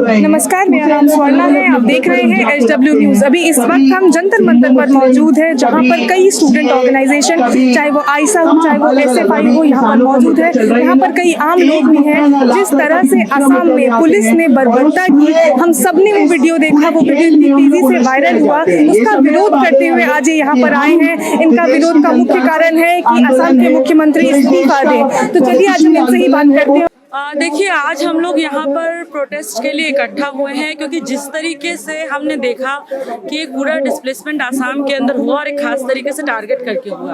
नमस्कार, मेरा नाम स्वर्णा है। आप देख रहे हैं HW न्यूज़। अभी इस वक्त हम जंतर मंतर पर मौजूद है, जहां पर कई स्टूडेंट ऑर्गेनाइजेशन, चाहे वो आइसा हो, चाहे वो SFI हो, यहाँ पर मौजूद है। यहाँ पर कई आम लोग भी हैं। जिस तरह से असम में पुलिस ने बर्बरता की, हम सब ने वो वीडियो देखा, वो वीडियो इतनी तेजी से वायरल हुआ, उसका विरोध करते हुए आज ये यहाँ पर आए हैं। इनका विरोध का मुख्य कारण है कि असम के मुख्यमंत्री इस्तीफा दें। तो चलिए आज हम इनसे ही बात करते हैं। देखिए, आज हम लोग यहाँ पर प्रोटेस्ट के लिए इकट्ठा हुए हैं, क्योंकि जिस तरीके से हमने देखा कि एक पूरा डिस्प्लेसमेंट आसाम के अंदर हुआ और एक खास तरीके से टारगेट करके हुआ,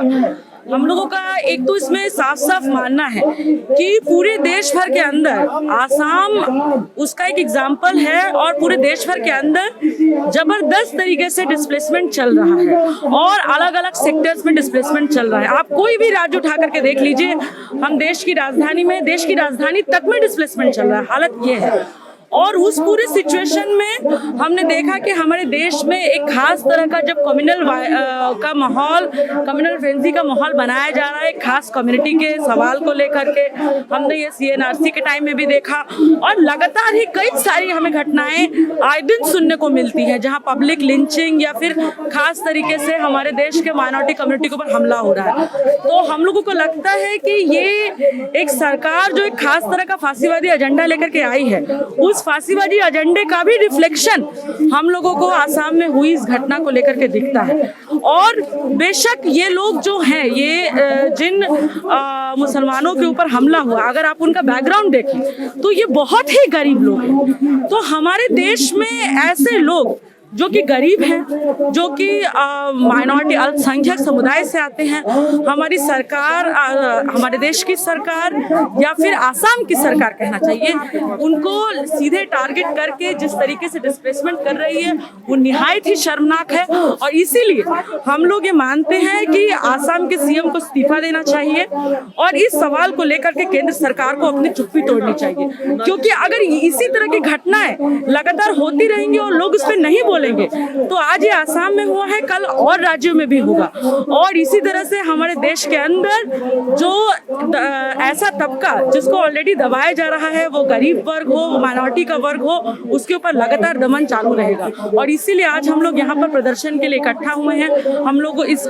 हम लोगों का एक तो इसमें साफ साफ मानना है कि पूरे देश भर के अंदर आसाम उसका एक एग्जाम्पल है और पूरे देश भर के अंदर जबरदस्त तरीके से डिस्प्लेसमेंट चल रहा है और अलग अलग सेक्टर्स में डिस्प्लेसमेंट चल रहा है। आप कोई भी राज्य उठा करके देख लीजिए, हम देश की राजधानी तक में डिस्प्लेसमेंट चल रहा है। हालत ये है और उस पूरे सिचुएशन में हमने देखा कि हमारे देश में एक खास तरह का जब कम्युनल फ्रेंजी का माहौल बनाया जा रहा है, खास कम्युनिटी के सवाल को लेकर के हमने ये CNRC के टाइम में भी देखा और लगातार ही कई सारी हमें घटनाएं आए दिन सुनने को मिलती हैं, जहां पब्लिक लिंचिंग या फिर खास तरीके से हमारे देश के माइनॉरिटी कम्युनिटी के ऊपर हमला हो रहा है। तो हम लोगों को लगता है कि ये एक सरकार जो एक खास तरह का फांसीवादी एजेंडा लेकर के आई है, उस फांसीवादी एजेंडे का भी रिफ्लेक्शन हम लोगों को आसाम में हुई इस घटना को लेकर के दिखता है। और बेशक ये लोग जो हैं, ये जिन मुसलमानों के ऊपर हमला हुआ, अगर आप उनका बैकग्राउंड देखें तो ये बहुत ही गरीब लोग हैं। तो हमारे देश में ऐसे लोग जो कि गरीब हैं, जो कि माइनॉरिटी अल्पसंख्यक समुदाय से आते हैं, हमारी सरकार, हमारे देश की सरकार या फिर आसाम की सरकार कहना चाहिए, उनको सीधे टारगेट करके जिस तरीके से डिस्प्लेसमेंट कर रही है वो निहायत ही शर्मनाक है। और इसीलिए हम लोग ये मानते हैं कि आसाम के CM को इस्तीफा देना चाहिए और इस सवाल को लेकर के केंद्र सरकार को अपनी चुप्पी तोड़नी चाहिए, क्योंकि अगर इसी तरह की घटनाएं लगातार होती रहेंगी और लोग उस पर नहीं बोलेंगे तो आज ये आसाम में हुआ है, कल और राज्यों में भी होगा। और इसी तरह से हमारे देश के अंदर जो ऐसा तबका जिसको ऑलरेडी दबाया जा रहा है, वो गरीब वर्ग हो, माइनॉरिटी का वर्ग हो, उसके ऊपर लगातार दमन चालू रहेगा। और इसीलिए आज हम लोग यहाँ पर प्रदर्शन के लिए इकट्ठा हुए हैं। हम लोग इस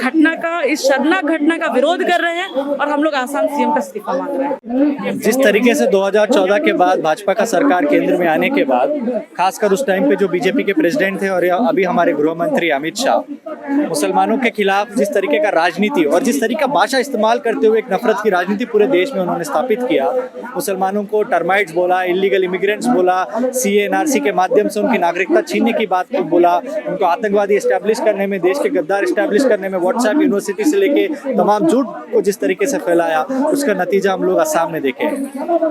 शर्मनाक घटना का विरोध कर रहे हैं और हम लोग आसाम CM का इस्तीफा मांग रहे हैं। जिस तरीके से 2014 के बाद भाजपा का सरकार केंद्र में आने के बाद, खासकर उस टाइम पे जो बीजेपी के प्रेसिडेंट थे और अभी हमारे गृह मंत्री अमित शाह मुसलमानों के खिलाफ जिस तरीके का राजनीति और जिस तरीके का भाषा इस्तेमाल करते हुए एक नफरत की राजनीति पूरे देश में उन्होंने स्थापित किया, मुसलमानों को टर्माइट्स बोला, इलीगल इमिग्रेंट्स बोला, CNRC के माध्यम से उनकी नागरिकता छीनने की बात को बोला, उनको आतंकवादी एस्टैब्लिश करने में, देश के गद्दार एस्टैब्लिश करने में व्हाट्सएप यूनिवर्सिटी से लेके तमाम झूठ को जिस तरीके से फैलाया, उसका नतीजा हम लोग असम में देखे।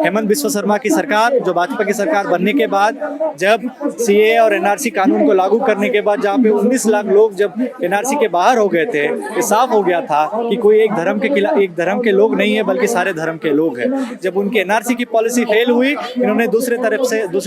हेमंत बिस्वा शर्मा की सरकार, जो भाजपा की सरकार बनने के बाद, जब CAA और NRC कानून को लागू करने के बाद जहाँ पे 19 लाख लोग जब NRC के बाहर हो गए थे, ये साफ हो गया था कि कोई एक धर्म के खिलाफ, एक धर्म के लोग नहीं है बल्कि सारे धर्म के लोग हैं। जब उनकी NRC की पॉलिसी फेल हुई, इन्होंने दूसरे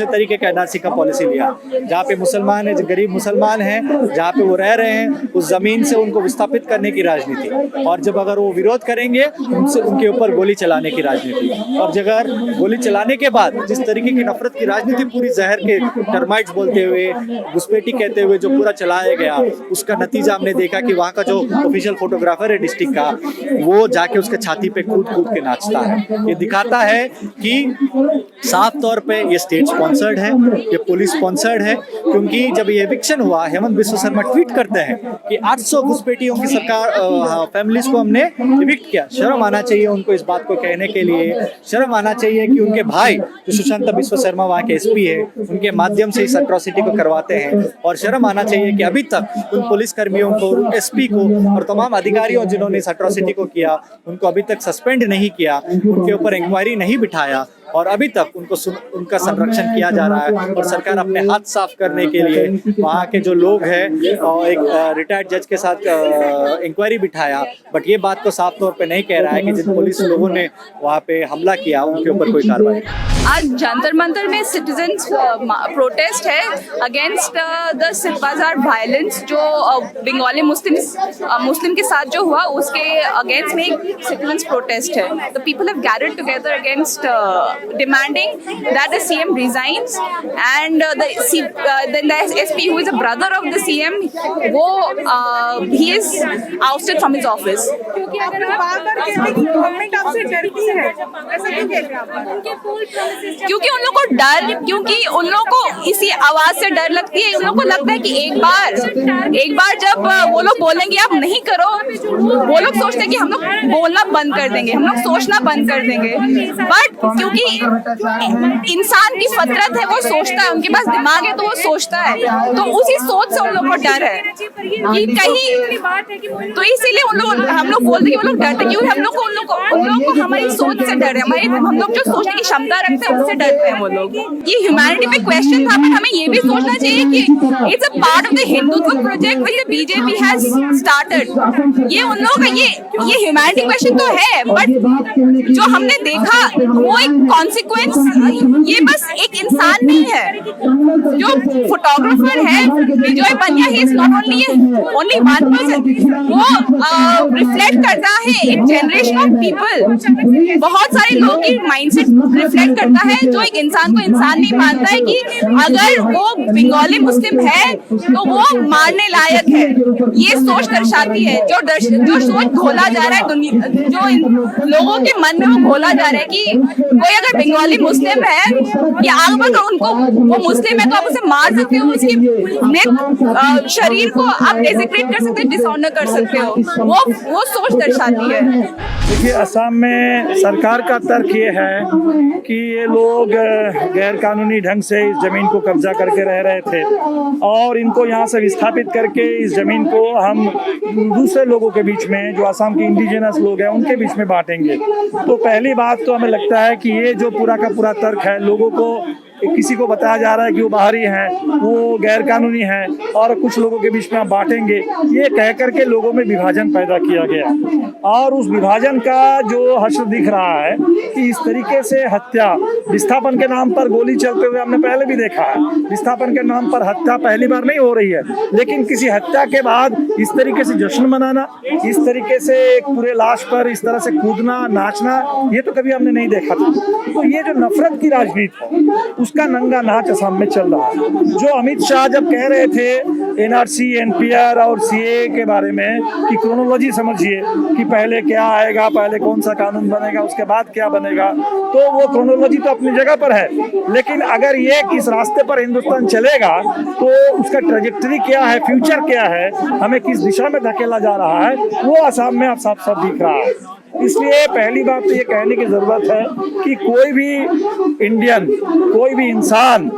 तरीके का NRC का पॉलिसी लिया, जहाँ पे मुसलमान है, गरीब मुसलमान हैं, जहाँ पे वो रह रहे हैं, उस जमीन से उनको विस्थापित करने की राजनीति, और जब अगर वो विरोध करेंगे उनसे उनके ऊपर गोली चलाने की राजनीति, और अगर गोली चलाने के बाद जिस तरीके की नफरत की राजनीति पूरी जहर के टर्माइट्स बोलते हुए, घुसपैठी कहते हुए जो पूरा चलाया गया, उसका नतीजा हमने देखा कि वहाँ का जो ऑफिशियल फोटोग्राफर है डिस्ट्रिक्ट का, वो जाके उसके छाती पे कूद कूद के नाचता है। ये दिखाता है कि साफ तौर पे ये स्टेट स्पॉन्सर्ड है, ये पुलिस स्पॉन्सर्ड है, क्योंकि जब ये एविक्शन हुआ, हेमंत बिस्वा शर्मा ट्वीट करते हैं कि 800 घुसपैठियों की सरकार फैमिलीज को हमने एविक्ट किया। शर्म आना चाहिए उनको इस बात को कहने के लिए, शर्म आना चाहिए कि उनके भाई जो सुशांत बिस्वा शर्मा वहाँ के SP है, उनके माध्यम से इस एट्रोसिटी को करवाते हैं। और शर्म आना चाहिए कि अभी तक उन पुलिस कर्मियों को, SP को और तमाम अधिकारियों जिन्होंने इस एट्रोसिटी को किया, उनको अभी तक सस्पेंड नहीं किया, उनके ऊपर इंक्वायरी नहीं बिठाया और अभी तक उनका संरक्षण किया जा रहा है। और सरकार अपने हाथ साफ करने के लिए वहाँ के जो लोग हैं एक रिटायर्ड जज के साथ इंक्वायरी बिठाया, बट ये बात को साफ तौर पे नहीं कह रहा है कि जिन पुलिस लोगों ने वहाँ पे हमला किया उनके ऊपर कोई कार्रवाई। आज जंतर मंतर में सिटीजन्स प्रोटेस्ट है अगेंस्ट द सिख बाजार वायलेंस जो बंगाली मुस्लिम के साथ जो हुआ उसके अगेंस्ट में एक सिटीजन्स प्रोटेस्ट है। The people have gathered together against demanding that the CM resigns, and then the SP, who is a brother of the CM, he is ousted from his office. क्योंकि अगर आप बार-बार कहते हैं कि गवर्नमेंट आपसे डरती है, ऐसा क्यों कह रहे हैं आप? क्योंकि उन लोगों को डर, क्योंकि उन लोगों को इसी आवाज से डर लगती है। उन लोगों को लगता है कि एक बार जब वो लोग बोलेंगे आप नहीं करो, वो लोग सोचते हैं कि हम लोग बोलना बंद कर देंगे, हम लोग सोचना बंद कर देंगे। बट क्योंकि इंसान की फतरत है, वो सोचता है, उनके पास दिमाग है तो वो सोचता है, तो उसी सोच से उन लोगों को डर है कि कहीं, तो इसीलिए हम लोग बोलते हैं कि वो लोग डरते, क्योंकि उन लोग को हमारी सोच से डर है, हम लोग जो सोचने की क्षमता रखते हैं उससे डरते हैं वो लोग। ये ह्यूमैनिटी पे क्वेश्चन था, बट हमें ये भी सोचना चाहिए कि it's a part of the Hindutva project which the BJP has started. ये उन लोगों का ये ह्यूमैनिटी क्वेश्चन तो है, बट जो हमने देखा वो एक कॉन्सिक्वेंस, ये बस एक इंसान नहीं है। जो फोटोग्राफर है विजय बनिया, he is not only one person, वो रिफ्लेक्ट करता है एक जनरेशन ऑफ पीपल, बहुत सारे लोगों की माइंडसेट रिफ्लेक्ट करता है, जो एक इंसान को इंसान नहीं मानता है कि अगर वो बंगाली मुस्लिम है तो वो मारने लायक है। ये सोच दर्शाती है, जो सोच घोला जा रहा है जो लोगों के मन में वो घोला जा रहा है कि कोई अगर बंगाली मुस्लिम है या आग पर उनको वो मुस्लिम है तो आप उसे मार सकते हो, उसके शरीर को आप डेजिग्नेट कर सकते हो, डिसऑनर कर सकते हो, वो सोच दर्शाती है। देखिए, असम में सरकार का तर्क ये है कि ये लोग गैर कानूनी ढंग से इस जमीन को कब्जा करके रह रहे थे और इनको यहाँ से विस्थापित करके इस जमीन को हम दूसरे लोगों के बीच में, जो असम के इंडिजिनस लोग हैं उनके बीच में बांटेंगे। तो पहली बात तो हमें लगता है कि ये जो पूरा का पूरा तर्क है, लोगों को किसी को बताया जा रहा है कि वो बाहरी हैं, वो गैर कानूनी हैं और कुछ लोगों के बीच में आप बांटेंगे, ये कह करके लोगों में विभाजन पैदा किया गया। और उस विभाजन का जो हश्र दिख रहा है कि इस तरीके से हत्या, विस्थापन के नाम पर गोली चलते हुए हमने पहले भी देखा है। विस्थापन के नाम पर हत्या पहली बार नहीं हो रही है, लेकिन किसी हत्या के बाद इस तरीके से जश्न मनाना, इस तरीके से एक पूरे लाश पर इस तरह से कूदना, नाचना, ये तो कभी हमने नहीं देखा था। तो ये जो नफरत की राजनीति है उसका नंगा नाच असम में चल रहा है। जो अमित शाह जब कह रहे थे एनआरसी, एनपीआर और सीए के बारे में कि क्रोनोलॉजी समझिए कि पहले क्या आएगा, पहले कौन सा कानून बनेगा, उसके बाद क्या बनेगा, तो वो क्रोनोलॉजी तो अपनी जगह पर है, लेकिन अगर ये किस रास्ते पर हिंदुस्तान चलेगा तो उसका ट्रेजेक्टरी क्या है, फ्यूचर क्या है, हमें किस दिशा में धकेला जा रहा है, वो असम में अब साफ साफ दिख रहा है। इसलिए पहली बात तो ये कहने की जरूरत है कि कोई भी इंडियन, कोई भी इंसान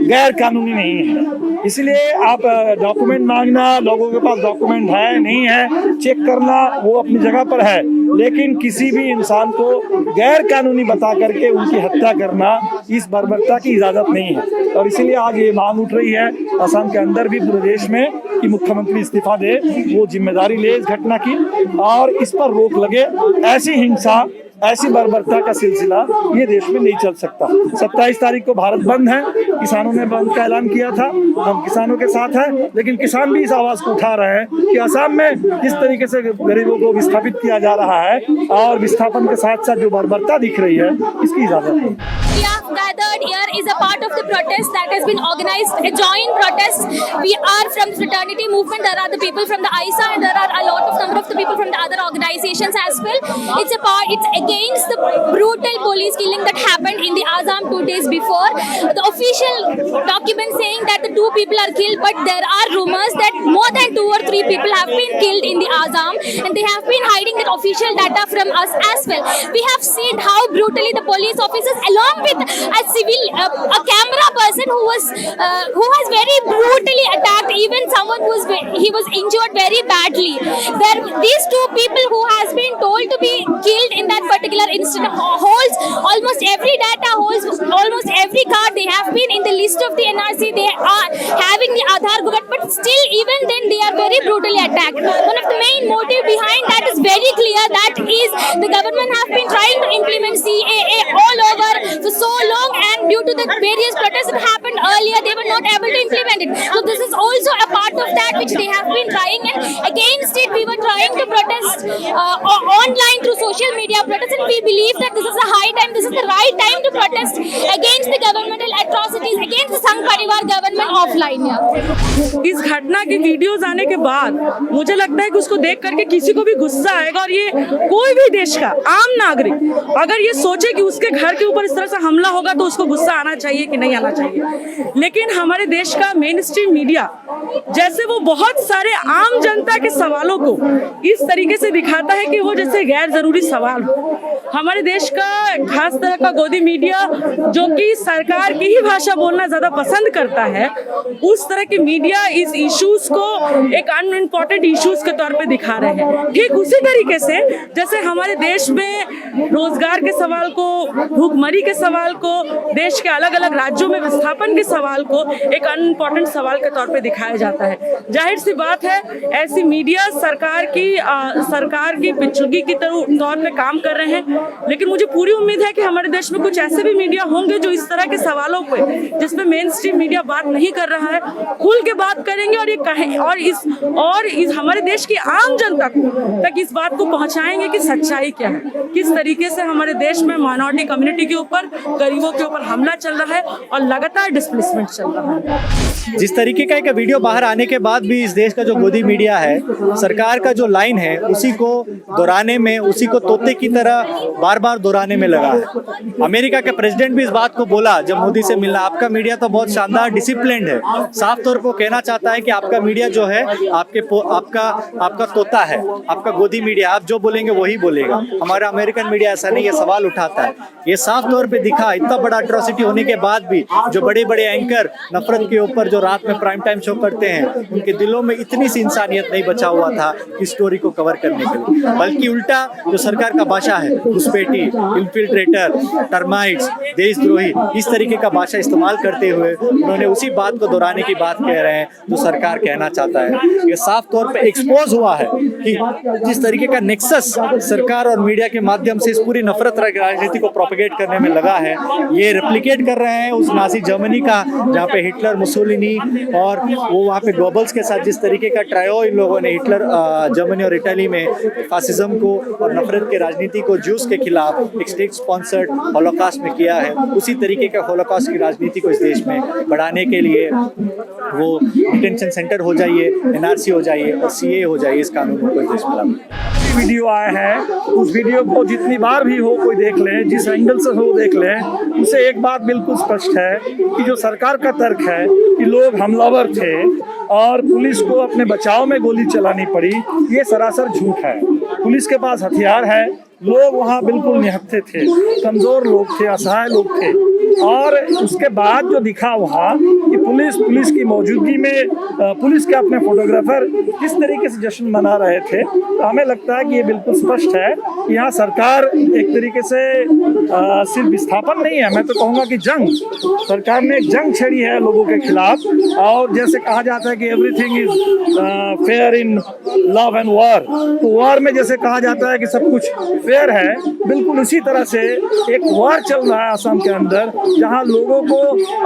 गैर कानूनी नहीं है। इसलिए आप डॉक्यूमेंट मांगना, लोगों के पास डॉक्यूमेंट है नहीं है, चेक करना, वो अपनी जगह पर है, लेकिन किसी भी इंसान को गैर कानूनी बता करके उनकी हत्या करना, इस बर्बरता की इजाजत नहीं है। और इसीलिए आज ये मांग उठ रही है असम के अंदर भी, पूरे देश में, कि मुख्यमंत्री इस्तीफा दे, वो जिम्मेदारी ले इस घटना की और इस पर रोक लगे। ऐसी हिंसा, ऐसी बर्बरता का सिलसिला ये देश में नहीं चल सकता। 27 तारीख को भारत बंद है, किसानों ने बंद का ऐलान किया था, हम किसानों के साथ हैं, लेकिन किसान भी इस आवाज को उठा रहे हैं कि असम में जिस तरीके से गरीबों को विस्थापित किया जा रहा है और विस्थापन के साथ साथ जो बर्बरता दिख रही है, इसकी इजाजत नहीं। We have gathered here is a part of the protest that has been organized, a joint protest. We are from fraternity movement. There are the people from the AISA and there are a lot of number of the people from the other organizations as well. It's against the brutal police killing that happened in the Assam 2 days before. The official document saying that the 2 people are killed, but there are rumors that more than 2 or 3 people have been killed in the Assam, and they have been hiding that official data from us as well. We have seen how brutally the police officers, along with a camera person who was very brutally attacked, even someone he was injured very badly. These 2 people who has been told to be killed in that particular incident holds almost every data, holds almost every card. They have been in the list of the NRC. They are having the Aadhaar Gugat, but still, even then, they are very brutally attacked. One of the main motive behind that is very clear. That is, the government have been trying to implement CAA all over for so long, and due to the various protests that happened earlier, earlier they were not able to implement it. So this is also a part of that which they have been trying, and against it we were trying to protest online through social media protest, and we believe that this is a high time, this is the right time to protest against the governmental atrocities, against the Sangh Parivar government offline. इस घटना की videos आने के बाद मुझे लगता है कि उसको देख करके किसी को भी गुस्सा आएगा, और ये कोई भी देश का आम नागरिक अगर ये सोचे कि उसके घर के ऊपर इस तरह से हमला होगा तो उसको गुस्सा आना चाहिए कि नहीं आना चाहिए। लेकिन हमारे देश का मेन स्ट्रीम मीडिया जैसे वो बहुत सारे आम जनता के सवालों को इस तरीके से दिखाता है कि वो जैसे गैर जरूरी सवाल हो। हमारे देश का खास तरह का गोदी मीडिया जो कि सरकार की ही भाषा बोलना ज्यादा पसंद करता है, उस तरह के मीडिया इस इश्यूज को एक अनइम्पोर्टेंट इश्यूज के तौर पे दिखा रहे हैं। ठीक उसी तरीके से जैसे हमारे देश में रोजगार के सवाल को, भूखमरी के सवाल को, देश के अलग अलग राज्यों में विस्थापन के सवाल को एक अनइम्पोर्टेंट सवाल के तौर पे दिखाया जाता है। जाहिर सी बात है ऐसी मीडिया सरकार की पिछुगी की तौर पे काम कर रहे हैं, लेकिन मुझे पूरी उम्मीद है कि हमारे देश में कुछ ऐसे भी मीडिया होंगे जो इस तरह के सवालों पे जिसमें मेन स्ट्रीम मीडिया बात नहीं कर रहा है खुल के बात करेंगे, और ये कहें और इस हमारे देश की आम जनता तक इस बात को पहुंचाएंगे कि सच्चाई क्या है, किस तरीके से हमारे देश में माइनॉरिटी कम्युनिटी के ऊपर, गरीबों के ऊपर हमला चल रहा है और लगातार डिस्प्लेसमेंट चल रहा है। जिस तरीके का एक वीडियो बाहर आने के बाद भी इस देश का जो गोदी मीडिया है, सरकार का जो लाइन है उसी को दोहराने में, उसी को तोते की तरह बार बार दोहराने में लगा है। अमेरिका के प्रेसिडेंट भी इस बात को बोला जब मोदी से मिलना, आपका मीडिया तो बहुत शानदार डिसिप्लिन्ड है। साफ तौर पर कहना चाहता है कि आपका मीडिया जो है आपका तोता है, आपका गोदी मीडिया, आप जो बोलेंगे वही बोलेगा। हमारा अमेरिकन मीडिया ऐसा नहीं, ये सवाल उठाता है। ये साफ तौर पे दिखा, इतना बड़ा अट्रॉसिटी होने के बाद भी जो बड़े बड़े एंकर नफरत के ऊपर जो रात में प्राइम टाइम शो करते हैं, उनके दिलों में इतनी सी इंसानियत नहीं बचा हुआ था इस स्टोरी को कवर करने के लिए, बल्कि उल्टा जो सरकार का भाषा है, घुसपैठी, इन्फिल्ट्रेटर, टर्माइट्स, देशद्रोही, इस तरीके का भाषा इस्तेमाल करते हुए उन्होंने उसी बात को दोहराने की बात कह रहे हैं जो सरकार कहना चाहता है। ये साफ तौर पे एक्सपोज हुआ है कि जिस तरीके का नेक्सस सरकार और मीडिया के माध्यम से इस पूरी नफरत राजनीति को प्रोपेगेट करने में लगा है, ये रेप्लिकेट कर रहे हैं उस नाजी जर्मनी का जहाँ पे हिटलर, मुसोलिनी और वो वहाँ पे गोबल्स के साथ जिस तरीके का ट्रायो इन लोगों ने हिटलर जर्मनी और इटली में फासिज्म को और नफरत के राजनीति को ज्यूस के खिलाफ एक स्टेट स्पॉन्सर्ड होलोकॉस्ट में किया है, उसी तरीके का होलोकॉस्ट की राजनीति को इस देश में बढ़ाने के लिए वो डिटेंशन सेंटर हो जाइए, एनआरसी हो जाइए और सीए हो जाइए, इस कानून को इस देश में लागू। वीडियो आया है, उस वीडियो को जितनी बार भी हो कोई देख ले, जिस एंगल से हो देख ले, उससे एक बात बिल्कुल स्पष्ट है कि जो सरकार का तर्क है कि लोग हमलावर थे और पुलिस को अपने बचाव में गोली चलानी पड़ी, ये सरासर झूठ है। पुलिस के पास हथियार है, लोग वहाँ बिल्कुल निहत्थे थे, कमज़ोर लोग थे, असहाय लोग थे, और उसके बाद जो दिखा वहाँ कि पुलिस की मौजूदगी में पुलिस के अपने फोटोग्राफर किस तरीके से जश्न मना रहे थे, तो हमें लगता है कि ये बिल्कुल स्पष्ट है कि यहाँ सरकार एक तरीके से सिर्फ विस्थापन नहीं है, मैं तो कहूँगा कि सरकार ने एक जंग छेड़ी है लोगों के खिलाफ। और जैसे कहा जाता है कि everything is fair in love and war, तो वॉर में जैसे कहा जाता है कि सब कुछ फेयर है, बिल्कुल उसी तरह से एक वॉर चल रहा है असम के अंदर, जहां लोगों को,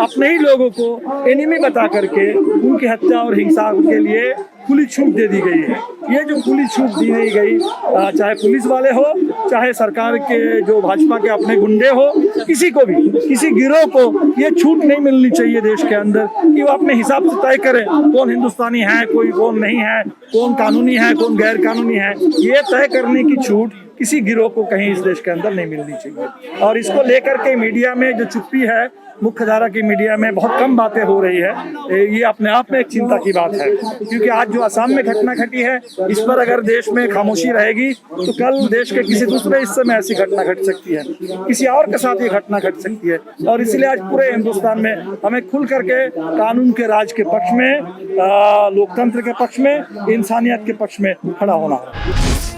अपने ही लोगों को एनिमी बता करके उनकी हत्या और हिंसा के लिए खुली छूट दे दी गई है। ये जो खुली छूट दी गई, चाहे पुलिस वाले हो, चाहे सरकार के जो भाजपा के अपने गुंडे हो, किसी को भी, किसी गिरोह को ये छूट नहीं मिलनी चाहिए देश के अंदर कि वो अपने हिसाब से तय करें कौन हिंदुस्तानी है, कोई कौन नहीं है, कौन कानूनी है, कौन गैर कानूनी है। ये तय करने की छूट किसी गिरोह को कहीं इस देश के अंदर नहीं मिलनी चाहिए। और इसको लेकर के मीडिया में जो चुप्पी है, मुख्य धारा की मीडिया में बहुत कम बातें हो रही है, ये अपने आप में एक चिंता की बात है, क्योंकि आज जो असम में घटना घटी है, इस पर अगर देश में खामोशी रहेगी तो कल देश के किसी दूसरे हिस्से में ऐसी घटना घट सकती है, किसी और के साथ ये घटना घट सकती है। और इसलिए आज पूरे हिंदुस्तान में हमें खुल करके कानून के राज के पक्ष में, लोकतंत्र के पक्ष में, इंसानियत के पक्ष में खड़ा होना है।